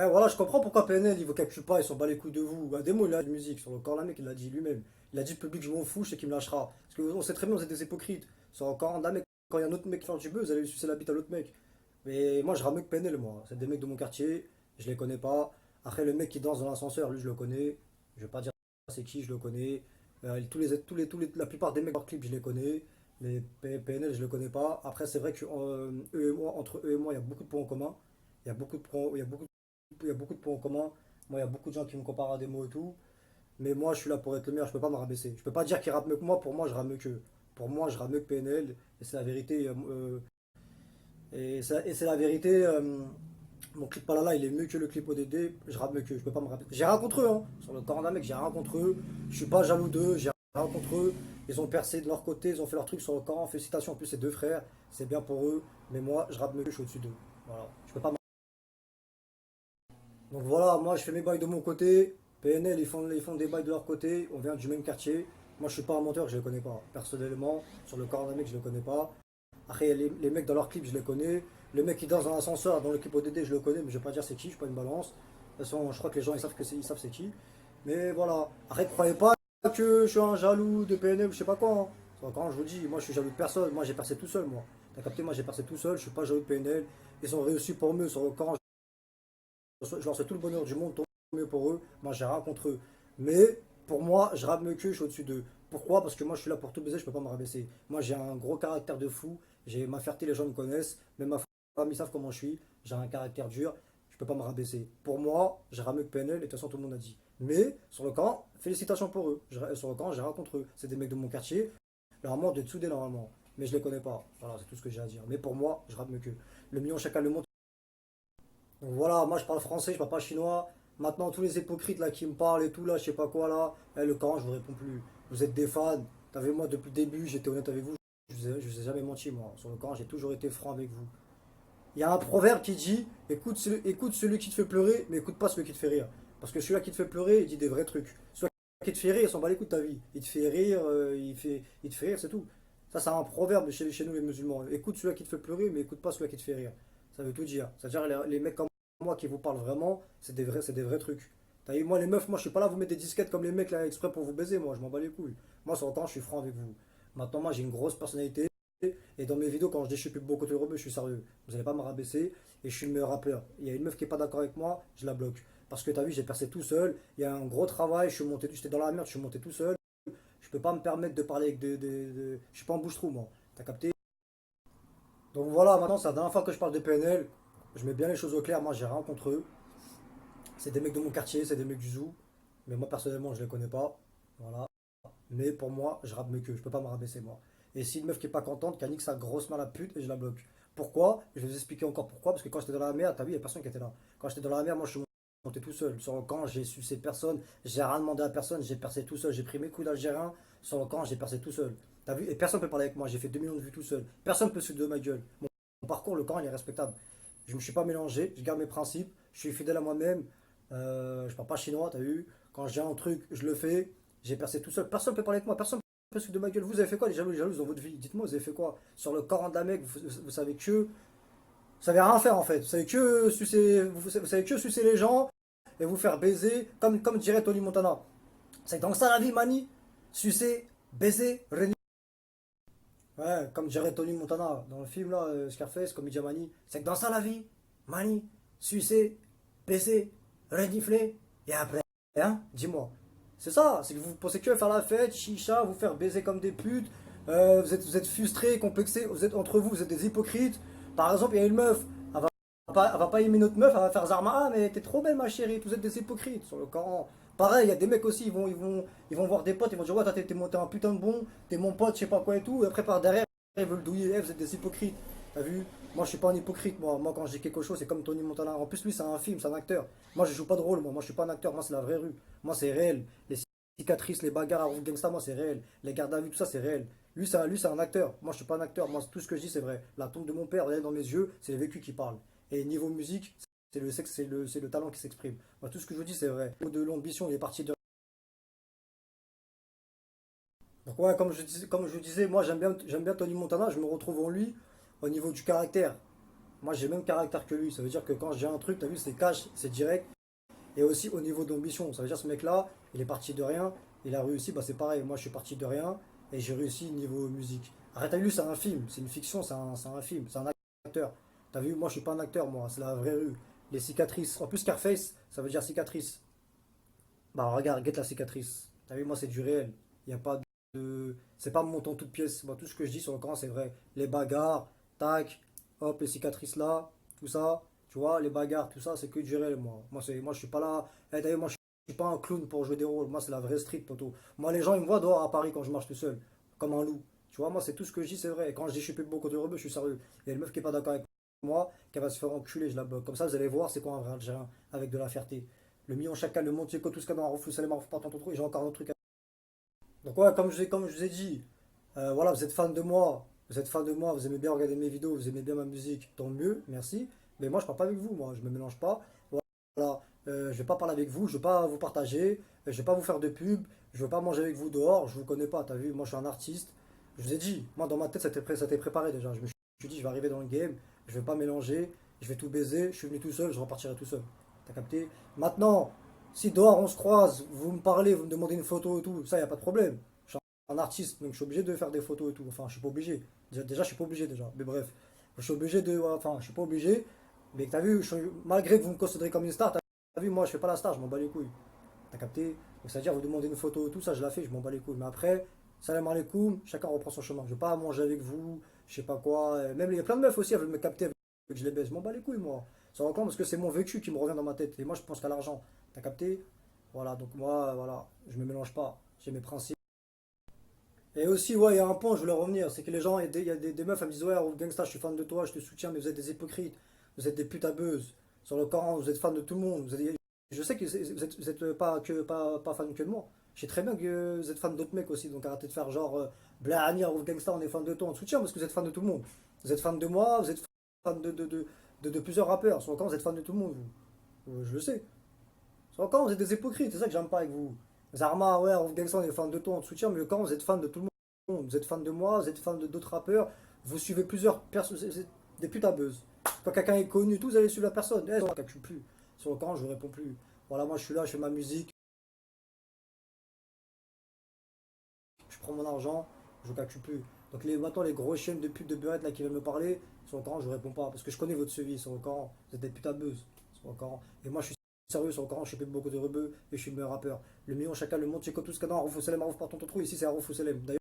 Voilà, je comprends pourquoi PNL il vous calcule pas, ils s'en bat les couilles de vous. Un démo, il a de musique sur le corps, la mec, il l'a dit lui-même. Il a dit le public, je m'en fous, je sais qu'il me lâchera. Parce qu'on sait très bien, vous êtes des hypocrites. Sur le corps d'un mec, quand il y a un autre mec qui fait du buzz, vous allez lui sucer la bite à l'autre mec. Mais moi, je ramène que PNL, moi. C'est des mecs de mon quartier, je les connais pas. Après, le mec qui danse dans l'ascenseur, lui, je le connais. Je vais pas dire c'est qui, je le connais. La plupart des mecs hors clip, je les connais. Mais PNL, je le connais pas. Après, c'est vrai que eux et moi, entre eux et moi, il y a beaucoup de points en commun. Il y a beaucoup de points, il y a beaucoup de points en commun. Moi, il y a beaucoup de gens qui me comparent à des mots et tout. Mais moi, je suis là pour être le meilleur. Je peux pas me rabaisser. Je peux pas dire qu'ils rappe mieux que moi. Pour moi, je rappe mieux qu'eux. Pour moi, je rappe mieux que PNL. Et c'est la vérité. Et c'est la vérité. Mon clip Palala, il est mieux que le clip ODD. Je rappe mieux qu'eux. Je peux pas me rabaisser. J'ai rien contre eux. Hein. Sur le corps d'un mec, j'ai rien contre eux. Je suis pas jaloux d'eux. J'ai rien contre eux. Ils ont percé de leur côté. Ils ont fait leur truc sur le corps. Félicitations. En plus, c'est deux frères. C'est bien pour eux. Mais moi, je rappe mieux qu'eux. Je suis au-dessus d'eux. Voilà. Je peux pas. Donc voilà, moi je fais mes bails de mon côté. PNL, ils font des bails de leur côté. On vient du même quartier. Moi je suis pas un menteur, je les connais pas. Personnellement, sur le corps d'un mec, je les connais pas. Après, les mecs dans leur clip, je les connais. Le mec qui danse dans l'ascenseur, dans le clip ODD, je le connais, mais je vais pas dire c'est qui, je suis pas une balance. De toute façon, je crois que les gens ils savent c'est qui. Mais voilà. Après, croyez pas que je suis un jaloux de PNL, je sais pas quoi. Hein. Quand je vous dis, moi je suis jaloux de personne. Moi j'ai percé tout seul, moi. T'as capté, moi j'ai percé tout seul, je suis pas jaloux de PNL. Ils ont réussi pour mieux sur le camp. Je leur souhaite tout le bonheur du monde, tant mieux pour eux. Moi, j'ai rien contre eux. Mais pour moi, je rame le cul, je suis au-dessus d'eux. Pourquoi? Parce que moi, je suis là pour tout baiser, je peux pas me rabaisser. Moi, j'ai un gros caractère de fou. J'ai ma fierté, les gens me connaissent. Même ma femme, ils savent comment je suis. J'ai un caractère dur. Je peux pas me rabaisser. Pour moi, j'ai ramé que PNL et de toute façon, tout le monde a dit. Mais sur le camp, félicitations pour eux. Sur le camp, j'ai rien contre eux. C'est des mecs de mon quartier. Normalement, de soudés normalement. Mais je les connais pas. Voilà, c'est tout ce que j'ai à dire. Mais pour moi, je rame que. Le million chacun le monde. Donc voilà, moi je parle français, je parle pas chinois. Maintenant, tous les hypocrites là qui me parlent et tout là, je sais pas quoi là, le Coran, je vous réponds plus. Vous êtes des fans. T'as vu, moi depuis le début, j'étais honnête avec vous. Je vous ai jamais menti, moi. Sur le Coran, j'ai toujours été franc avec vous. Il y a un proverbe qui dit écoute celui qui te fait pleurer, mais écoute pas celui qui te fait rire. Parce que celui-là qui te fait pleurer, il dit des vrais trucs. Celui qui te fait rire, il s'en bat les couilles de ta vie. Il te fait rire, il te fait rire, c'est tout. Ça, c'est un proverbe chez nous, les musulmans. Écoute celui qui te fait pleurer, mais écoute pas celui qui te fait rire. Ça veut tout dire. C'est-à-dire, les mecs comme moi qui vous parlent vraiment, c'est des vrais trucs. T'as vu, moi, les meufs, moi, je suis pas là à vous mettre des disquettes comme les mecs là exprès pour vous baiser. Moi, je m'en bats les couilles. Moi, sur le temps, je suis franc avec vous. Maintenant, moi, j'ai une grosse personnalité. Et dans mes vidéos, quand je dis je suis plus beau côté rebeu, je suis sérieux. Vous n'allez pas me rabaisser et je suis le meilleur rappeur. Il y a une meuf qui est pas d'accord avec moi, je la bloque. Parce que tu as vu, j'ai percé tout seul. Il y a un gros travail, j'étais dans la merde, je suis monté tout seul. Je peux pas me permettre de parler avec je suis pas en bouche-trou, moi. T'as capté? Donc voilà, maintenant, c'est la dernière fois que je parle de PNL. Je mets bien les choses au clair, moi, j'ai rien contre eux. C'est des mecs de mon quartier, c'est des mecs du zoo. Mais moi, personnellement, je les connais pas. Voilà. Mais pour moi, je rappe mieux qu'eux. Je peux pas me rabaisser, moi. Et si une meuf qui est pas contente, qu'elle nique sa grosse mal à pute et je la bloque. Pourquoi? Je vais vous expliquer encore pourquoi. Parce que quand j'étais dans la mer, t'as vu, il y a personne qui était là. Quand j'étais dans la mer, moi, je suis monté tout seul. Sur le camp, j'ai sucé personne. J'ai rien demandé à personne. J'ai percé tout seul. J'ai pris mes coups d'Algérien. Sur le camp, j'ai percé tout seul. T'as vu? Et personne peut parler avec moi. J'ai fait 2 millions de vues tout seul. Personne peut se de ma gueule. Mon parcours, le camp, il est respectable. Je me suis pas mélangé. Je garde mes principes. Je suis fidèle à moi-même. Je parle pas chinois, t'as vu? Quand j'ai un truc, je le fais. J'ai percé tout seul. Personne ne peut parler avec moi. Personne ne peut se de ma gueule. Vous avez fait quoi, les jaloux dans votre vie? Dites-moi, vous avez fait quoi? Sur le corps d'un mec, vous savez que. Vous savez rien faire en fait. Vous savez que sucer, vous savez que sucer les gens et vous faire baiser, comme dirait Tony Montana. C'est dans ça la vie, Mani. Sucer, baiser, renier. Ouais, comme dirait Tony Montana dans le film là, Scarface, comme il dit à Mani. C'est que dans ça la vie, Mani. Sucer, baiser, renifler. Et après, hein, dis-moi. C'est ça, c'est que vous pensez que faire la fête, chicha, vous faire baiser comme des putes, vous êtes frustrés, complexés, vous êtes entre vous, vous êtes des hypocrites. Par exemple, il y a une meuf, elle va pas aimer notre meuf, elle va faire Zarma, ah mais t'es trop belle ma chérie, vous êtes des hypocrites sur le Coran. Pareil, il y a des mecs aussi, ils vont voir des potes, ils vont dire ouais, toi t'es monté un putain de bon, t'es mon pote, je sais pas quoi et tout, et après par derrière, ils veulent douiller, vous êtes des hypocrites. T'as vu? Moi je suis pas un hypocrite, moi quand je dis quelque chose, c'est comme Tony Montana. En plus, lui c'est un film, c'est un acteur. Moi je joue pas de rôle, moi je suis pas un acteur, moi c'est la vraie rue. Moi c'est réel. Les cicatrices, les bagarres à Rough Gangsta, moi c'est réel. Les gardes à vue, tout ça c'est réel. Lui, c'est un acteur. Moi, je suis pas un acteur. Moi, tout ce que je dis, c'est vrai. La tombe de mon père, regardez dans mes yeux, c'est le vécu qui parle. Et niveau musique, c'est le sexe, c'est le talent qui s'exprime. Moi, tout ce que je vous dis, c'est vrai. De l'ambition, il est parti de. Donc, ouais, comme je vous disais, moi, j'aime bien Tony Montana. Je me retrouve en lui au niveau du caractère. Moi, j'ai le même caractère que lui. Ça veut dire que quand j'ai un truc, t'as vu, c'est cash, c'est direct. Et aussi au niveau d'ambition. Ça veut dire ce mec-là, il est parti de rien, il a réussi, bah c'est pareil. Moi, je suis parti de rien et j'ai réussi niveau musique. Arrête, t'as vu, c'est un film, c'est une fiction, c'est un film, c'est un acteur. T'as vu, moi, je suis pas un acteur, moi, c'est la vraie rue. Les cicatrices. En plus, Scarface, ça veut dire cicatrice. Bah regarde, guette la cicatrice. T'as vu, moi c'est du réel. Il n'y a pas de. C'est pas mon ton toute pièce. Moi, tout ce que je dis sur le Coran, c'est vrai. Les bagarres, tac, hop, les cicatrices là, tout ça. Tu vois, les bagarres, tout ça, c'est que du réel, moi. Moi, je suis pas là. T'as vu, moi, je suis pas un clown pour jouer des rôles. Moi, c'est la vraie street, poto. Moi, les gens, ils me voient dehors à Paris quand je marche tout seul, comme un loup. Tu vois, moi, c'est tout ce que je dis, c'est vrai. Et quand je dis je suis plus beaucoup de rebeux, je suis sérieux. Il y a une meuf qui est pas d'accord avec moi, qui va se faire enculer, je la bloque. Comme ça, vous allez voir, c'est quoi un vrai Algérien avec de la fierté. Le million chacun, le monde, tout ce qu'il y a dans la refus, c'est les marques, pas tant trop, et j'ai encore un autre truc à... Donc ouais, comme je vous ai dit, voilà, vous êtes fan de moi, vous êtes fan de moi, vous aimez bien regarder mes vidéos, vous aimez bien ma musique, tant mieux, merci. Mais moi, je parle pas avec vous, moi, je me mélange pas. Voilà, je vais pas parler avec vous, je vais pas vous partager, je vais pas vous faire de pub, je vais pas manger avec vous dehors, je vous connais pas, t'as vu, moi je suis un artiste. Je vous ai dit, moi dans ma tête, ça t'est préparé déjà. Je me suis dit, je vais arriver dans le game, je vais pas mélanger, je vais tout baiser, je suis venu tout seul, je repartirai tout seul. T'as capté? Maintenant, si dehors on se croise, vous me parlez, vous me demandez une photo et tout, ça y a pas de problème. Je suis un artiste, donc je suis obligé de faire des photos et tout. Enfin, je suis pas obligé. Déjà, je suis pas obligé déjà. Mais bref, je suis obligé de. Enfin, je suis pas obligé. Mais t'as vu, malgré que vous me considérez comme une star, t'as vu, moi je fais pas la star, je m'en bats les couilles. T'as capté? Donc c'est-à-dire, vous demandez une photo et tout ça, je la fais, je m'en bats les couilles. Mais après, salam alaikum, chacun reprend son chemin. Je vais pas manger avec vous, je sais pas quoi. Même il y a plein de meufs aussi, elles veulent me capter, elles veulent que je les baisse. Je m'en bats les couilles, moi. Ça va quand parce que c'est mon vécu qui me revient dans ma tête. Et moi, je pense qu'à l'argent. T'as capté? Voilà, donc moi, voilà, je me mélange pas. J'ai mes principes. Et aussi, ouais, il y a un point, je voulais revenir, c'est que les gens, il y a des meufs, elles me disent, ouais, Gangsta, je suis fan de toi, je te soutiens, mais vous êtes des hypocrites, vous êtes des putabeuses. Sur le Coran, vous êtes fan de tout le monde. Je sais que vous êtes pas fan que de moi. Je sais très bien que vous êtes fan d'autres mecs aussi, donc arrêtez de faire genre, Blahania ou Gangsta, on est fan de toi, on te soutient parce que vous êtes fan de tout le monde. Vous êtes fan de moi, vous êtes fan de plusieurs rappeurs. Sur le Coran, vous êtes fan de tout le monde, vous. Je le sais. Sur le Coran, vous êtes des hypocrites, c'est ça que j'aime pas avec vous. Zarma, ouais, en Gangsta, on est fan de toi, on te soutient, mais le Coran, vous êtes fan de tout le monde. Vous êtes fan de moi, vous êtes fan de d'autres rappeurs, vous suivez plusieurs personnes, c'est des putains buzz. Quand quelqu'un est connu, tout, vous allez suivre la personne. Eh, je ne calcule plus. Sur le Coran, je ne réponds plus. Voilà, moi je suis là, je fais ma musique, je prends mon argent, je ne calcule plus. Donc maintenant, les grosses chaînes de putes de beurette là qui viennent me parler, sur le Coran, je ne réponds pas. Parce que je connais votre suivi sur le Coran. Vous êtes des putains de buzz sur le Coran. Et moi, je suis sérieux sur le Coran, je fais beaucoup de rebeux et je suis le meilleur rappeur. Le million chacun, le monde, c'est comme tout ce qu'il y a dans Aruf Salem, Aruf par ton trou. Ici, c'est Aruf Salem.